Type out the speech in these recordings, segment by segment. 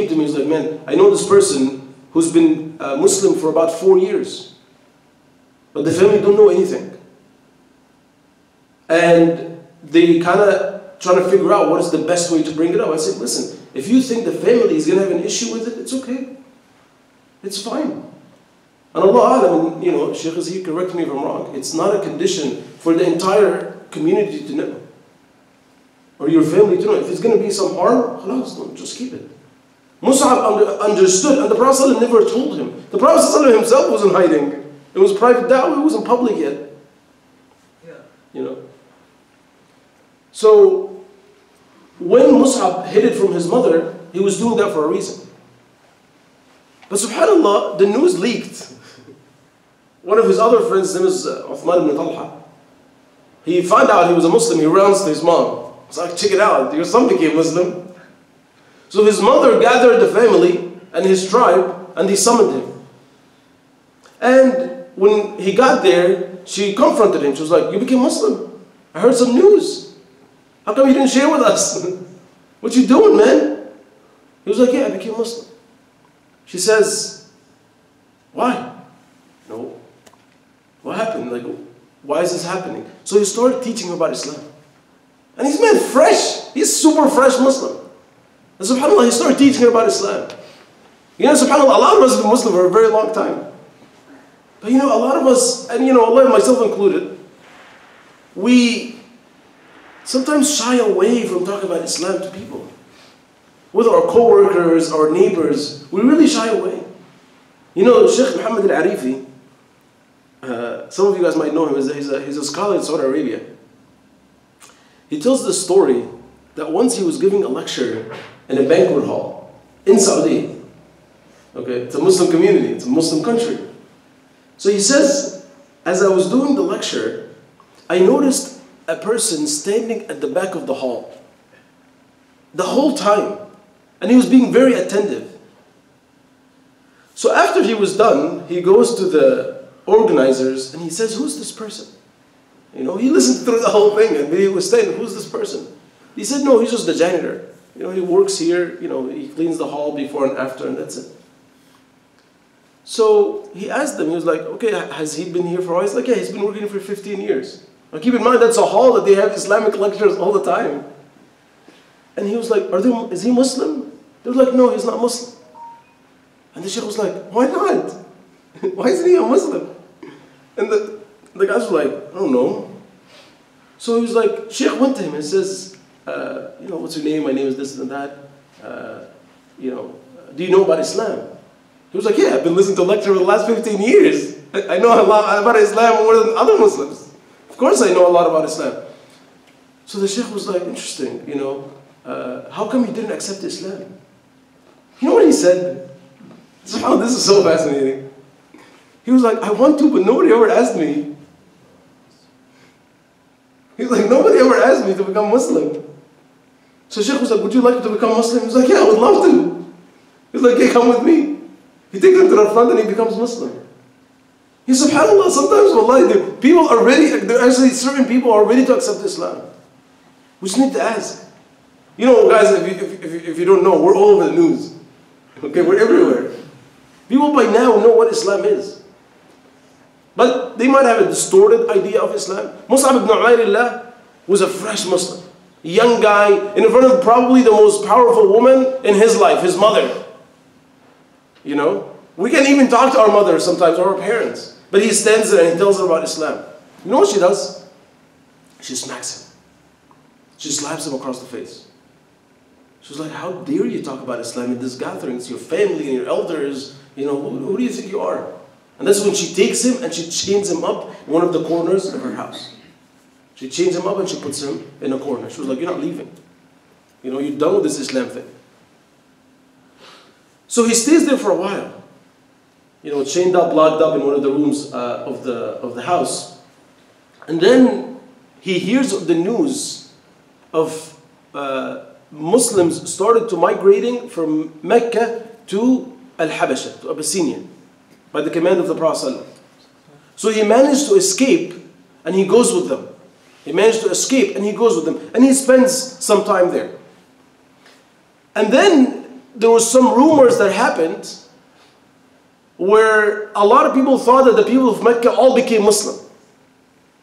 came to me, he's like, man, I know this person who's been Muslim for about 4 years, but the family don't know anything. And they kind of trying to figure out what is the best way to bring it up. I said, listen, if you think the family is going to have an issue with it, it's okay. It's fine. And Allah Alam, you know, Shaykh Azhar, correct me if I'm wrong, it's not a condition for the entire community to know, or your family to know. If it's going to be some harm, khalas, just keep it. Mus'ab understood, and the Prophet ﷺ never told him. The Prophet ﷺ himself wasn't hiding. It was private da'wah, it wasn't public yet. Yeah. You know. So, when Mus'ab hid it from his mother, he was doing that for a reason. But subhanAllah, the news leaked. One of his other friends, his name is Uthman ibn Talha. He found out he was a Muslim, he runs to his mom. He's like, check it out, your son became Muslim. So his mother gathered the family and his tribe, and they summoned him. And when he got there, she confronted him. She was like, you became Muslim. I heard some news. How come you didn't share with us? What you doing, man? He was like, yeah, I became Muslim. She says, why? No. What happened? Like, why is this happening? So he started teaching her about Islam. And he's man fresh. He's super fresh Muslim. And subhanAllah, he started teaching her about Islam. You know, subhanAllah, a lot of us have been Muslim for a very long time. But you know, a lot of us, and you know, Allah, myself included, we sometimes shy away from talking about Islam to people. With our co-workers, our neighbors, we really shy away. You know, Sheikh Muhammad al-Arifi, some of you guys might know him, he's a scholar in Saudi Arabia. He tells the story that once he was giving a lecture in a banquet hall in Saudi. Okay, it's a Muslim community, it's a Muslim country. So he says, as I was doing the lecture, I noticed a person standing at the back of the hall the whole time. And he was being very attentive. So after he was done, he goes to the organizers and he says, who's this person? You know, he listened through the whole thing and he was saying, who's this person? He said, no, he's just the janitor. You know, he works here, you know, he cleans the hall before and after, and that's it. So he asked them, he was like, okay, has he been here for a while? He's like, yeah, he's been working here for 15 years. Now keep in mind, that's a hall that they have Islamic lectures all the time. And he was like, is he Muslim? They were like, no, he's not Muslim. And the Shaykh was like, why not? Why isn't he a Muslim? And the guys were like, I don't know. So he was like, Shaykh went to him and says, you know, what's your name? My name is this and that. You know, do you know about Islam? He was like, yeah, I've been listening to a lecture for the last 15 years. I know a lot about Islam more than other Muslims. Of course I know a lot about Islam. So the Shaykh was like, interesting, you know, how come you didn't accept Islam? You know what he said? Oh, this is so fascinating. He was like, I want to, but nobody ever asked me. He was like, nobody ever asked me to become Muslim. So Shaykh was like, would you like to become Muslim? He was like, yeah, I would love to. He was like, hey, come with me. He takes him to the front and he becomes Muslim. He subhanAllah, sometimes wallahi, people are ready, actually certain people are ready to accept Islam. We just need to ask. You know, guys, if you don't know, we're all over the news. Okay, we're everywhere. People by now know what Islam is. But they might have a distorted idea of Islam. Mus'ab ibn Umair was a fresh Muslim. A young guy in front of probably the most powerful woman in his life, his mother. You know? We can't even talk to our mother sometimes, or our parents. But he stands there and he tells her about Islam. You know what she does? She smacks him. She slaps him across the face. She was like, how dare you talk about Islam in this gathering? It's your family and your elders. You know, who do you think you are? And that's when she takes him and she chains him up in one of the corners of her house. She chains him up and she puts him in a corner. She was like, you're not leaving. You know, you're done with this Islam thing. So he stays there for a while. You know, chained up, locked up in one of the rooms of the house. And then he hears the news of Muslims started to migrating from Mecca to Al-Habasha, to Abyssinia, by the command of the Prophet. So he managed to escape and he goes with them. He managed to escape and he goes with them. And he spends some time there. And then there was some rumors that happened where a lot of people thought that the people of Mecca all became Muslim.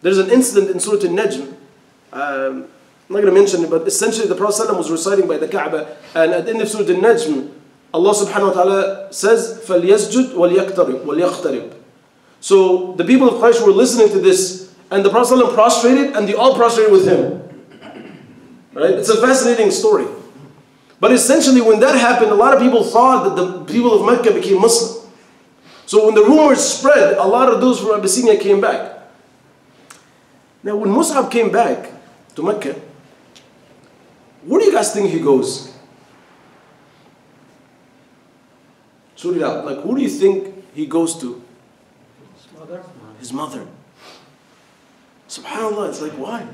There's an incident in Surah Al-Najm. I'm not going to mention it, but essentially the Prophet ﷺ was reciting by the Kaaba, and at the end of Surah Al-Najm, Allah subhanahu wa ta'ala says, فَلْيَسْجُدْ وَلْيَقْتَرِبْ. So the people of Quraysh were listening to this, and the Prophet ﷺ prostrated, and they all prostrated with him. Right? It's a fascinating story. But essentially when that happened, a lot of people thought that the people of Mecca became Muslim. So when the rumors spread, a lot of those from Abyssinia came back. Now when Mus'ab came back to Mecca, where do you guys think he goes? Sort it out. Like, who do you think he goes to? His mother. His mother. SubhanAllah, it's like, why?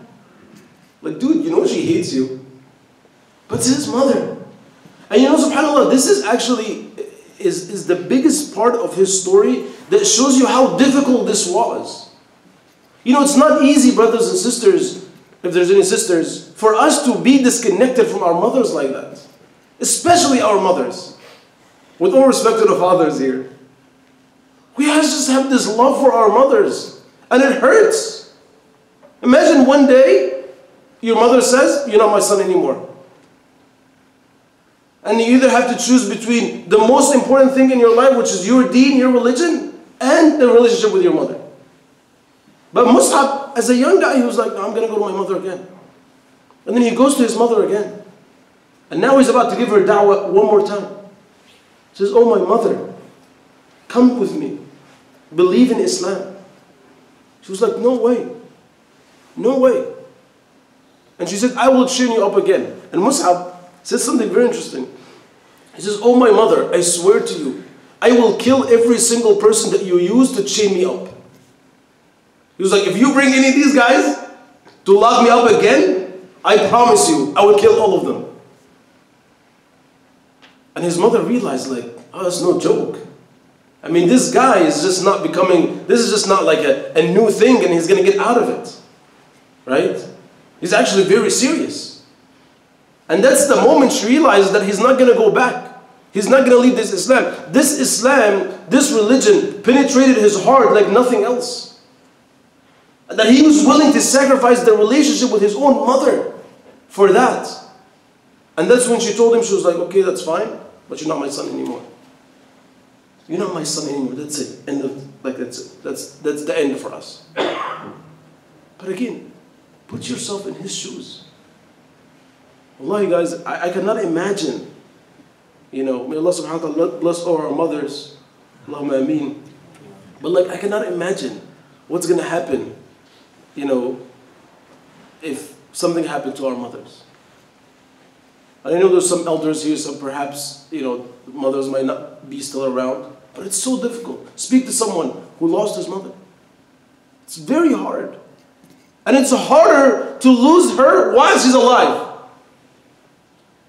Like, dude, you know she hates you. But it's his mother. And you know, SubhanAllah, this is actually is the biggest part of his story that shows you how difficult this was. You know, it's not easy, brothers and sisters, if there's any sisters, for us to be disconnected from our mothers like that. Especially our mothers. With all respect to the fathers here. We just have this love for our mothers. And it hurts. Imagine one day, your mother says, you're not my son anymore. And you either have to choose between the most important thing in your life, which is your deen, your religion, and the relationship with your mother. But Mus'ab, as a young guy, he was like, no, I'm going to go to my mother again. And then he goes to his mother again. And now he's about to give her da'wah one more time. He says, oh my mother, come with me. Believe in Islam. She was like, no way. No way. And she said, I will chain you up again. And Mus'ab says something very interesting. He says, oh my mother, I swear to you, I will kill every single person that you use to chain me up. He was like, if you bring any of these guys to lock me up again, I promise you, I will kill all of them. And his mother realized, like, oh, that's no joke. I mean, this guy is just not becoming, this is just not like a new thing and he's going to get out of it. Right? He's actually very serious. And that's the moment she realized that he's not going to go back. He's not going to leave this Islam. This Islam, this religion penetrated his heart like nothing else. That he was willing to sacrifice the relationship with his own mother for that. And that's when she told him, she was like, okay, that's fine, but you're not my son anymore. You're not my son anymore. That's it. That's it. That's the end for us. But again, put yourself in his shoes. Wallahi guys, I cannot imagine. You know, may Allah subhanahu wa ta'ala bless all our mothers. Allahumma ameen. But like, I cannot imagine what's going to happen, you know, if something happened to our mothers. And I know there's some elders here, some perhaps, you know, mothers might not be still around. But it's so difficult. Speak to someone who lost his mother. It's very hard. And it's harder to lose her while she's alive.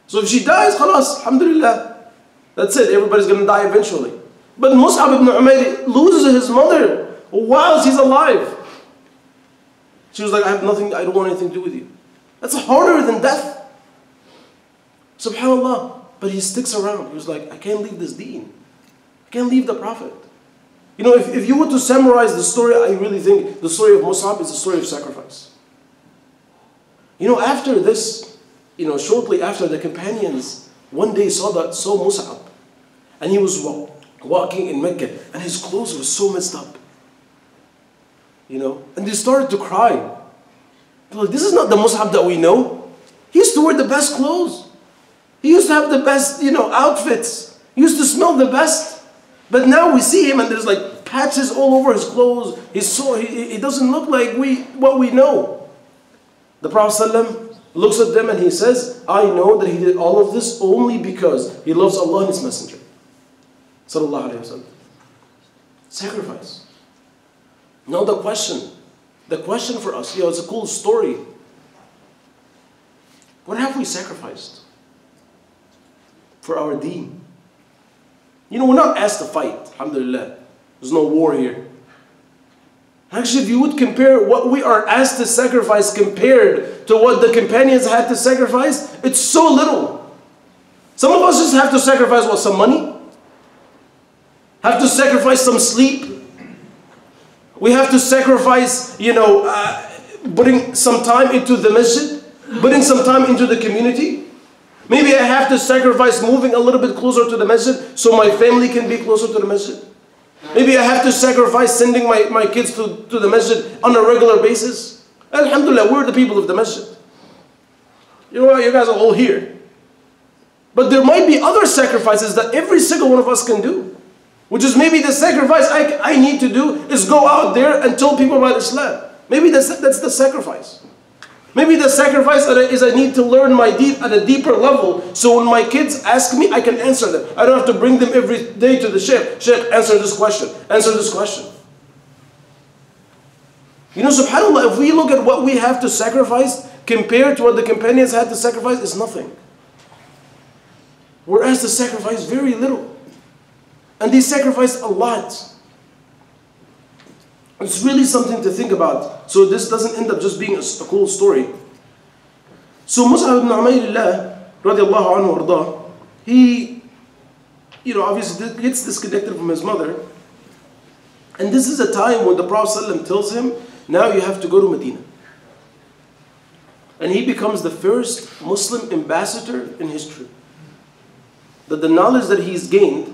So if she dies, khalas, alhamdulillah. That's it, everybody's going to die eventually. But Mus'ab ibn Umayr loses his mother while she's alive. She was like, I don't want anything to do with you. That's harder than death. SubhanAllah. But he sticks around. He was like, I can't leave this deen. I can't leave the Prophet. You know, if you were to summarize the story, I really think the story of Mus'ab is a story of sacrifice. You know, after this, you know, shortly after, the companions one day saw Mus'ab. And he was walking in Mecca. And his clothes were so messed up. You know, and they started to cry. They're like, this is not the Mus'ab that we know. He used to wear the best clothes. He used to have the best, you know, outfits. He used to smell the best. But now we see him and there's like patches all over his clothes. He doesn't look like what we know. The Prophet ﷺ looks at them and he says, I know that he did all of this only because he loves Allah and His Messenger. Sallallahu Alaihi Wasallam. Sacrifice. Now the question for us, you know, it's a cool story. What have we sacrificed for our deen? You know, we're not asked to fight, alhamdulillah. There's no war here. Actually, if you would compare what we are asked to sacrifice compared to what the companions had to sacrifice, it's so little. Some of us just have to sacrifice what? Some money? Have to sacrifice some sleep? We have to sacrifice, putting some time into the masjid, putting some time into the community. Maybe I have to sacrifice moving a little bit closer to the masjid so my family can be closer to the masjid. Maybe I have to sacrifice sending my kids to the masjid on a regular basis. Alhamdulillah, we're the people of the masjid. You know what, you guys are all here. But there might be other sacrifices that every single one of us can do. Which is maybe the sacrifice I need to do is go out there and tell people about Islam. Maybe that's the sacrifice. Maybe the sacrifice is I need to learn my deen at a deeper level, so when my kids ask me, I can answer them. I don't have to bring them every day to the sheikh. Sheikh, answer this question. Answer this question. SubhanAllah, if we look at what we have to sacrifice compared to what the companions had to sacrifice, it's nothing. We're asked to sacrifice very little. And they sacrificed a lot. It's really something to think about. So this doesn't end up just being a cool story. So Mus'ab ibn Umayr radiallahu anhu ardah, he, obviously gets disconnected from his mother. And this is a time when the Prophet ﷺ tells him, now you have to go to Medina. And he becomes the first Muslim ambassador in history. That the knowledge that he's gained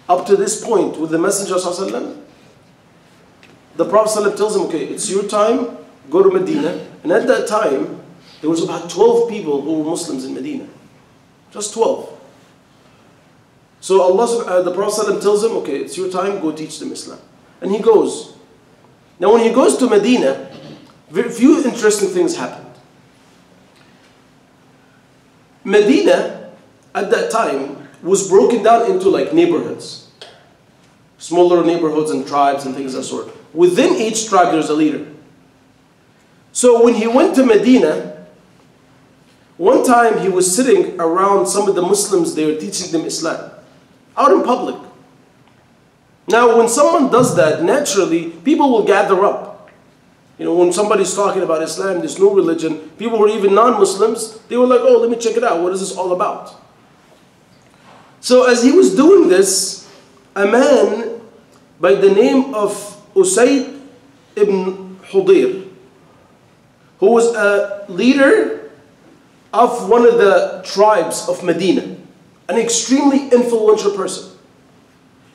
up to this point with the Messenger ﷺ, the Prophet ﷺ tells him, okay, it's your time, go to Medina. And at that time, there was about 12 people who were Muslims in Medina. Just 12. So the Prophet ﷺ tells him, okay, it's your time, go teach them Islam. And he goes. Now when he goes to Medina, very few interesting things happened. Medina, at that time, was broken down into like neighborhoods. Smaller neighborhoods and tribes and things of that sort. Within each tribe there's a leader. So when he went to Medina, one time he was sitting around some of the Muslims there teaching them Islam. Out in public. Now when someone does that, naturally people will gather up. When somebody's talking about Islam, there's no religion, people who are even non-Muslims, they were like, oh, let me check it out. What is this all about? So as he was doing this, a man by the name of Usayd ibn Hudayr, who was a leader of one of the tribes of Medina, an extremely influential person.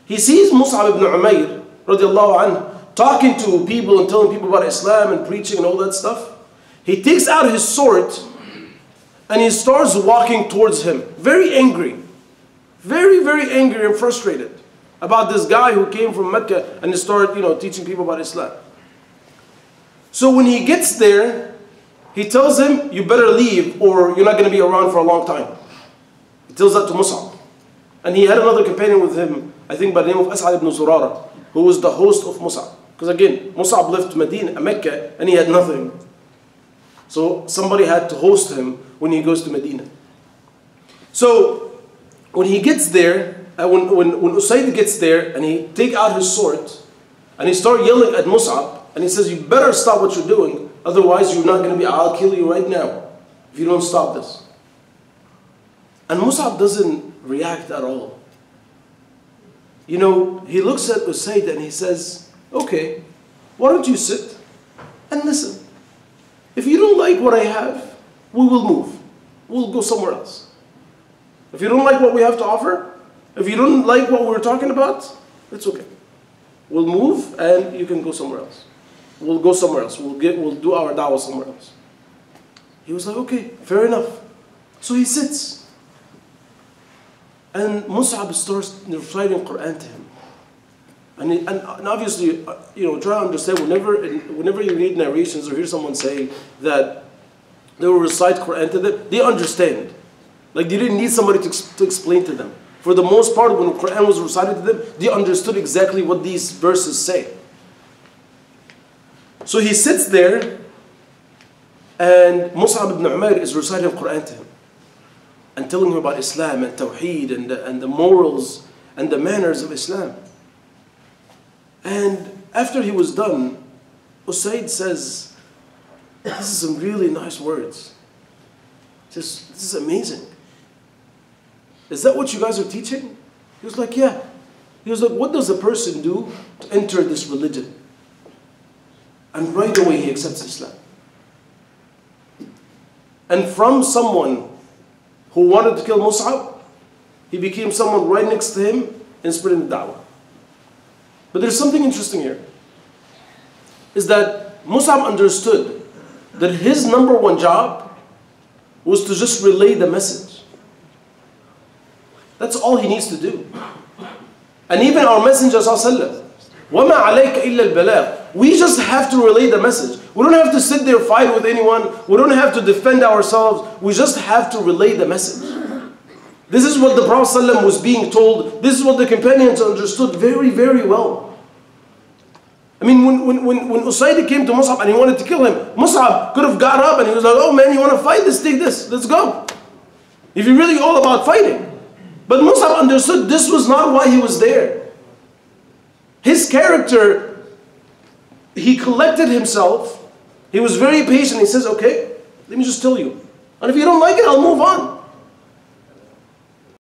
He sees Mus'ab ibn Umayr radiallahu anhu talking to people and telling people about Islam and preaching and all that stuff. He takes out his sword and he starts walking towards him, very angry. Very, very angry and frustrated about this guy who came from Mecca and he started, teaching people about Islam. So when he gets there, he tells him, you better leave or you're not going to be around for a long time. He tells that to Mus'ab. And he had another companion with him, I think by the name of As'ad ibn Zurara, who was the host of Mus'ab. Because again, Mus'ab left Mecca, and he had nothing. So somebody had to host him when he goes to Medina. So when he gets there, when Usayd gets there and he take out his sword and he start yelling at Mus'ab and he says, you better stop what you're doing, otherwise you're not going to be, I'll kill you right now if you don't stop this. And Mus'ab doesn't react at all. He looks at Usayd and he says, okay, why don't you sit and listen. If you don't like what I have, we will move. We'll go somewhere else. If you don't like what we have to offer, if you don't like what we're talking about, it's okay. We'll move and you can go somewhere else. We'll go somewhere else. We'll do our da'wah somewhere else. He was like, okay, fair enough. So he sits. And Mus'ab starts reciting Quran to him. And obviously, try to understand, whenever you read narrations or hear someone say that they will recite Quran to them, they understand. Like they didn't need somebody to explain to them. For the most part, when the Quran was recited to them, they understood exactly what these verses say. So he sits there, and Mus'ab ibn Umayr is reciting Quran to him, and telling him about Islam and Tawheed and the morals and the manners of Islam. And after he was done, Usayd says, this is some really nice words. This is amazing. is that what you guys are teaching? He was like, yeah. He was like, what does a person do to enter this religion? And right away he accepts Islam. And from someone who wanted to kill Mus'ab, he became someone right next to him in spreading the da'wah. But there's something interesting here. Is that Mus'ab understood that his number one job was to just relay the message. That's all he needs to do. And even our Messenger ﷺ, وَمَا عَلَيْكَ إِلَّا الْبَلَاغِ, we just have to relay the message. We don't have to sit there fight with anyone. We don't have to defend ourselves. We just have to relay the message. This is what the Prophet ﷺ was being told. This is what the companions understood very, very well. I mean, when Usayd came to Mus'ab and he wanted to kill him, Mus'ab could have got up and he was like, oh man, you want to fight? Let's take this. Let's go. If you're really all about fighting. But Mus'ab understood this was not why he was there. His character, he collected himself. He was very patient. He says, okay, let me just tell you. And if you don't like it, I'll move on.